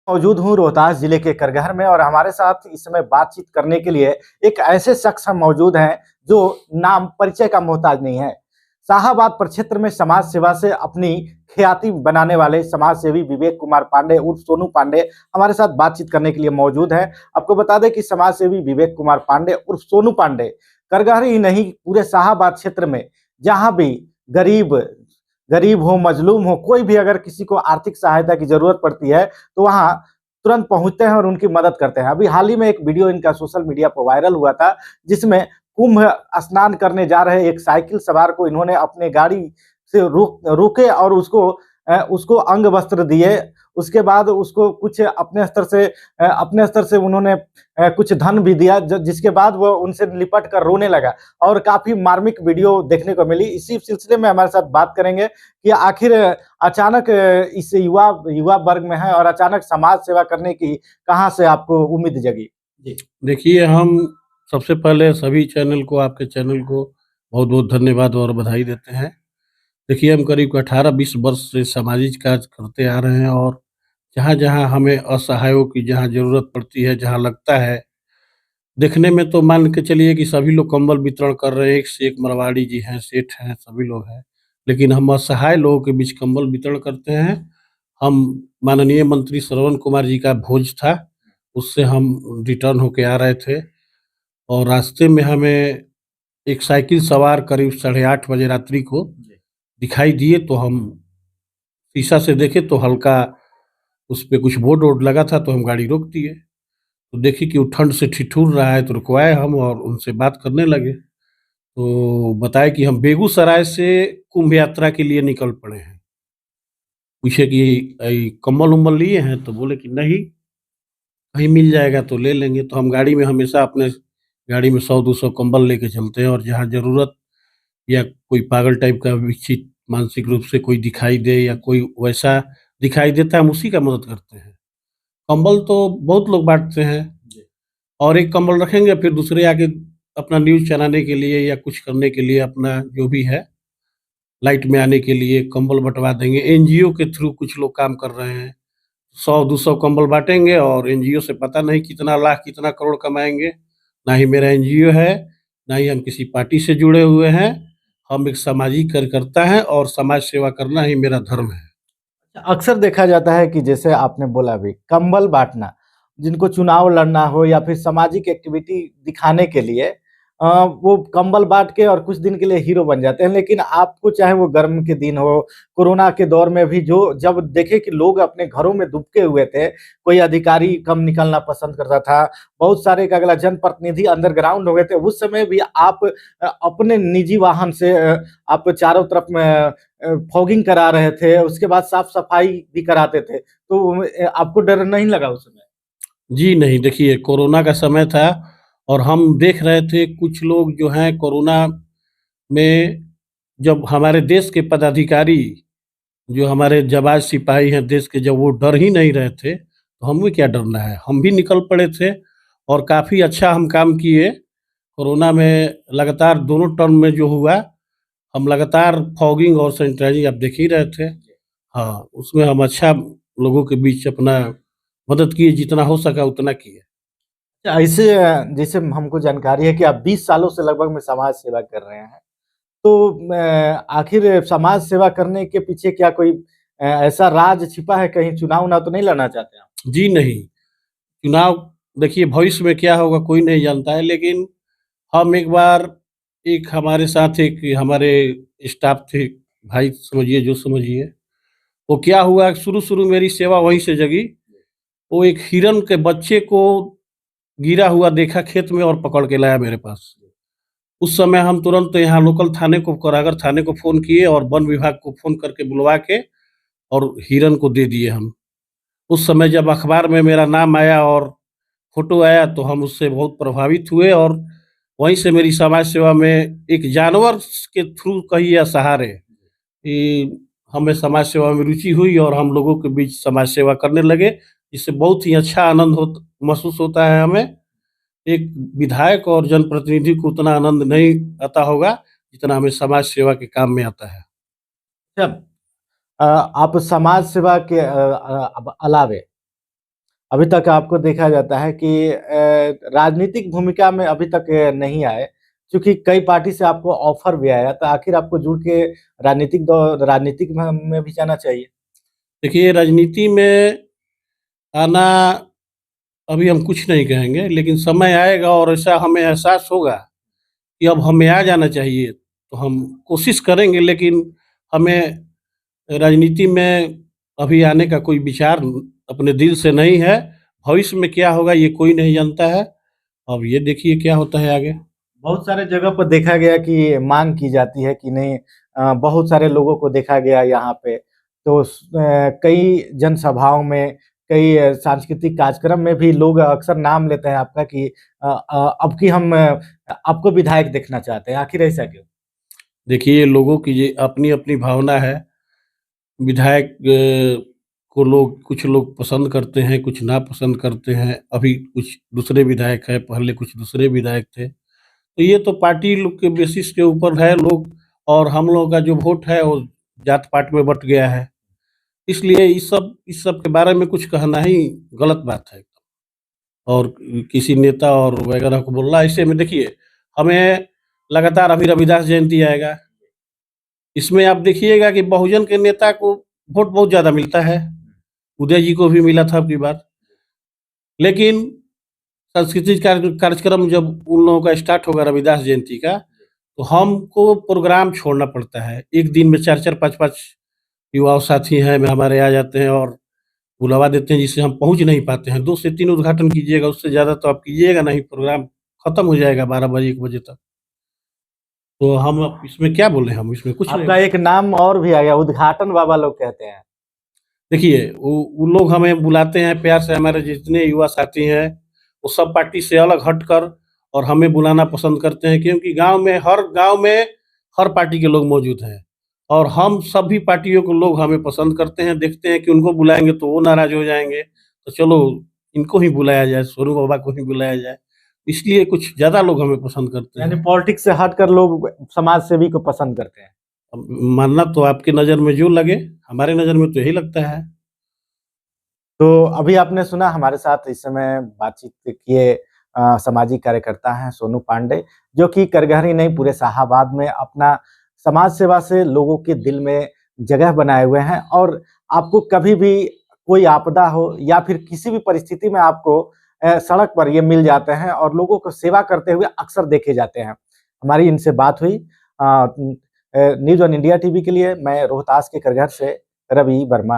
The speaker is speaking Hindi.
मौजूद हूँ रोहतास जिले के करगहर में और हमारे साथ इस समय बातचीत करने के लिए एक ऐसे शख्स हम मौजूद हैं जो नाम परिचय का मोहताज नहीं है। शाहाबाद प्रक्षेत्र में समाज सेवा से अपनी ख्याति बनाने वाले समाज सेवी विवेक कुमार पांडे उर्फ सोनू पांडे हमारे साथ बातचीत करने के लिए मौजूद है। आपको बता दें कि समाज सेवी विवेक कुमार पांडे उर्फ सोनू पांडे करगहर ही नहीं पूरे शाहाबाद क्षेत्र में जहां भी गरीब गरीब हो, मजलूम हो, कोई भी अगर किसी को आर्थिक सहायता की ज़रूरत पड़ती है, तो वहाँ तुरंत पहुँचते हैं और उनकी मदद करते हैं। अभी हाल ही में एक वीडियो इनका सोशल मीडिया पर वायरल हुआ था, जिसमें कुंभ स्नान करने जा रहे एक साइकिल सवार को इन्होंने अपने गाड़ी से रोके और उसको अंग वस्त्र दिए। उसके बाद उसको कुछ अपने स्तर से उन्होंने कुछ धन भी दिया, जिसके बाद वो उनसे लिपट कर रोने लगा और काफ़ी मार्मिक वीडियो देखने को मिली। इसी सिलसिले में हमारे साथ बात करेंगे कि आखिर अचानक इस युवा युवा वर्ग में है और अचानक समाज सेवा करने की कहाँ से आपको उम्मीद जगी? जी। देखिए, हम सबसे पहले सभी चैनल को, आपके चैनल को बहुत-बहुत धन्यवाद और बधाई देते हैं। देखिए, हम करीब 18-20 वर्ष से सामाजिक कार्य करते आ रहे हैं और जहाँ-जहाँ हमें असहायों की जहाँ ज़रूरत पड़ती है, जहाँ लगता है, देखने में तो मान के चलिए कि सभी लोग कंबल वितरण कर रहे हैं, एक से एक मरवाड़ी जी हैं, सेठ हैं, सभी लोग हैं। लेकिन हम असहाय लोगों के बीच कंबल वितरण करते हैं। हम माननीय मंत्री श्रवण कुमार जी का भोज था, उससे हम रिटर्न होके आ रहे थे और रास्ते में हमें एक साइकिल सवार करीब 8:30 बजे रात्रि को दिखाई दिए, तो हम शीशा से देखे तो हल्का उस पे कुछ बोर्ड वोर्ड लगा था, तो हम गाड़ी रोक दिए। तो देखी कि वो ठंड से ठिठुर रहा है, तो रुकवाए हम और उनसे बात करने लगे। तो बताए कि हम बेगूसराय से कुंभ यात्रा के लिए निकल पड़े हैं। पूछे कि कंबल-वंबल लिए हैं? तो बोले कि नहीं, कहीं मिल जाएगा तो ले लेंगे। तो हम गाड़ी में हमेशा अपने गाड़ी में 100-200 कंबल लेके चलते हैं और जहाँ ज़रूरत या कोई पागल टाइप का विकसित मानसिक रूप से कोई दिखाई दे या कोई वैसा दिखाई देता है, हम उसी का मदद करते हैं। कंबल तो बहुत लोग बाँटते हैं और एक कंबल रखेंगे, फिर दूसरे आके अपना न्यूज़ चलाने के लिए या कुछ करने के लिए अपना जो भी है, लाइट में आने के लिए कंबल बँटवा देंगे। एनजीओ के थ्रू कुछ लोग काम कर रहे हैं। 100-200 कंबल बाँटेंगे और एनजीओ से पता नहीं कितना लाख, कितना करोड़ कमाएँगे। ना ही मेरा एनजीओ है, ना ही हम किसी पार्टी से जुड़े हुए हैं। हम एक सामाजिक कार्यकर्ता हैं और समाज सेवा करना ही मेरा धर्म है। अक्सर देखा जाता है कि जैसे आपने बोला अभी कंबल बाँटना, जिनको चुनाव लड़ना हो या फिर सामाजिक एक्टिविटी दिखाने के लिए वो कंबल बाँट के और कुछ दिन के लिए हीरो बन जाते हैं। लेकिन आपको चाहे वो गर्म के दिन हो, कोरोना के दौर में भी जो जब देखे कि लोग अपने घरों में दुबके हुए थे, कोई अधिकारी कम निकलना पसंद करता था, बहुत सारे का अगला जनप्रतिनिधि अंडरग्राउंड हो गए थे, उस समय भी आप अपने निजी वाहन से आप चारों तरफ में फॉगिंग करा रहे थे, उसके बाद साफ-सफाई भी कराते थे। तो आपको डर नहीं लगा उस समय? जी नहीं, देखिए कोरोना का समय था और हम देख रहे थे कुछ लोग जो हैं कोरोना में, जब हमारे देश के पदाधिकारी, जो हमारे जाबाज़ सिपाही हैं देश के, जब वो डर ही नहीं रहे थे, तो हमें क्या डरना है? हम भी निकल पड़े थे और काफ़ी अच्छा हम काम किए। कोरोना में लगातार दोनों टर्म में जो हुआ, हम लगातार फॉगिंग और सैनिटाइजिंग आप देख ही रहे थे। हाँ, उसमें हम अच्छा लोगों के बीच अपना मदद किए, जितना हो सका उतना किए। ऐसे जैसे हमको जानकारी है कि आप 20 सालों से लगभग में समाज सेवा कर रहे हैं। तो आखिर समाज सेवा करने के पीछे क्या कोई ऐसा राज छिपा है, कहीं चुनाव-उनाव तो नहीं लड़ना चाहते आप? जी नहीं, चुनाव देखिए भविष्य में क्या होगा कोई नहीं जानता है, लेकिन हम एक बार, एक हमारे साथ एक हमारे स्टाफ थे, भाई समझिए जो समझिए, वो क्या हुआ, शुरू-शुरू मेरी सेवा वहीं से जगी। वो एक हिरन के बच्चे को गिरा हुआ देखा खेत में और पकड़ के लाया मेरे पास। उस समय हम तुरंत यहाँ लोकल थाने को, कोरागर थाने को फ़ोन किए और वन विभाग को फ़ोन करके बुलवा के और हिरन को दे दिए हम। उस समय जब अखबार में मेरा नाम आया और फ़ोटो आया, तो हम उससे बहुत प्रभावित हुए और वहीं से मेरी समाज सेवा में एक जानवर के थ्रू कहिए या सहारे, कि हमें समाज सेवा में रुचि हुई और हम लोगों के बीच समाज सेवा करने लगे। इससे बहुत ही अच्छा आनंद महसूस होता है हमें। एक विधायक और जनप्रतिनिधि को उतना आनंद नहीं आता होगा, जितना हमें समाज सेवा के काम में आता है। अच्छा आप समाज सेवा के अब अलावे अभी तक आपको देखा जाता है कि राजनीतिक भूमिका में अभी तक नहीं आए, क्योंकि कई पार्टी से आपको ऑफर भी आया, तो आखिर आपको जुड़ के राजनीतिक में भी जाना चाहिए। देखिए, राजनीति में आना अभी हम कुछ नहीं कहेंगे, लेकिन समय आएगा और ऐसा हमें एहसास होगा कि अब हमें आ जाना चाहिए, तो हम कोशिश करेंगे, लेकिन हमें राजनीति में अभी आने का कोई विचार अपने दिल से नहीं है। भविष्य में क्या होगा ये कोई नहीं जानता है। अब ये देखिए क्या होता है आगे। बहुत सारे जगह पर देखा गया कि मांग की जाती है कि नहीं, बहुत सारे लोगों को देखा गया यहाँ पे, तो कई जनसभाओं में, कई सांस्कृतिक कार्यक्रम में भी लोग अक्सर नाम लेते हैं आपका कि अब की हम आपको विधायक देखना चाहते हैं, आखिर ऐसा क्यों? देखिए, लोगों की ये अपनी-अपनी भावना है। विधायक को कुछ लोग पसंद करते हैं, कुछ नापसंद करते हैं। अभी कुछ दूसरे विधायक हैं, पहले कुछ दूसरे विधायक थे। तो ये तो पार्टी लोग के बेसिस के ऊपर है लोग, और हम लोगों का जो वोट है वो जात-पात में बँट गया है। इसलिए इस सब के बारे में कुछ कहना ही गलत बात है। और किसी नेता और वगैरह को बोलना, ऐसे में देखिए, हमें लगातार अभी रविदास जयंती आएगा। इसमें आप देखिएगा कि बहुजन के नेता को वोट बहुत ज़्यादा मिलता है। उदय जी को भी मिला था अब की बार। लेकिन सांस्कृतिक कार्यक्रम जब उन लोगों का स्टार्ट होगा रविदास जयंती का, तो हमको प्रोग्राम छोड़ना पड़ता है। एक दिन में 4-4 5-5 युवा साथी हैं हमारे आ जाते हैं और बुलावा देते हैं, जिससे हम पहुँच नहीं पाते हैं। 2 से 3 उद्घाटन कीजिएगा, उससे ज़्यादा तो आप कीजिएगा नहीं, प्रोग्राम खत्म हो जाएगा 12 बजे 1 बजे तक। तो हम अब इसमें क्या बोलें, हम इसमें कुछ नहीं। आपका एक नाम और भी आ गया, उद्घाटन बाबा लोग कहते हैं। देखिए, वो लोग हमें बुलाते हैं प्यार से, हमारे जितने युवा साथी हैं, वो सब पार्टी से अलग हटकर और हमें बुलाना पसंद करते हैं, क्योंकि गाँव में हर पार्टी के लोग मौजूद हैं और हम सभी पार्टियों के लोग हमें पसंद करते हैं। देखते हैं कि उनको बुलाएँगे तो वो नाराज़ हो जाएँगे, तो चलो इनको ही बुलाया जाए, सोनू बाबा को ही बुलाया जाए। इसलिए कुछ ज़्यादा लोग हमें पसंद करते यानी हैं। पॉलिटिक्स से हटकर लोग समाज सेवी को पसंद करते हैं। अब मानना तो आपकी नज़र में जो लगे, हमारे नज़र में तो यही लगता है। तो अभी आपने सुना हमारे साथ इस समय बातचीत किए सामाजिक कार्यकर्ता हैं सोनू पांडे, जो कि करगहर ही नहीं पूरे शाहाबाद में अपना समाज सेवा से लोगों के दिल में जगह बनाए हुए हैं, और आपको कभी भी कोई आपदा हो या फिर किसी भी परिस्थिति में आपको सड़क पर ये मिल जाते हैं और लोगों को सेवा करते हुए अक्सर देखे जाते हैं। हमारी इनसे बात हुई। न्यूज़ ऑन इंडिया टीवी के लिए मैं रोहतास के करगहर से रवि वर्मा।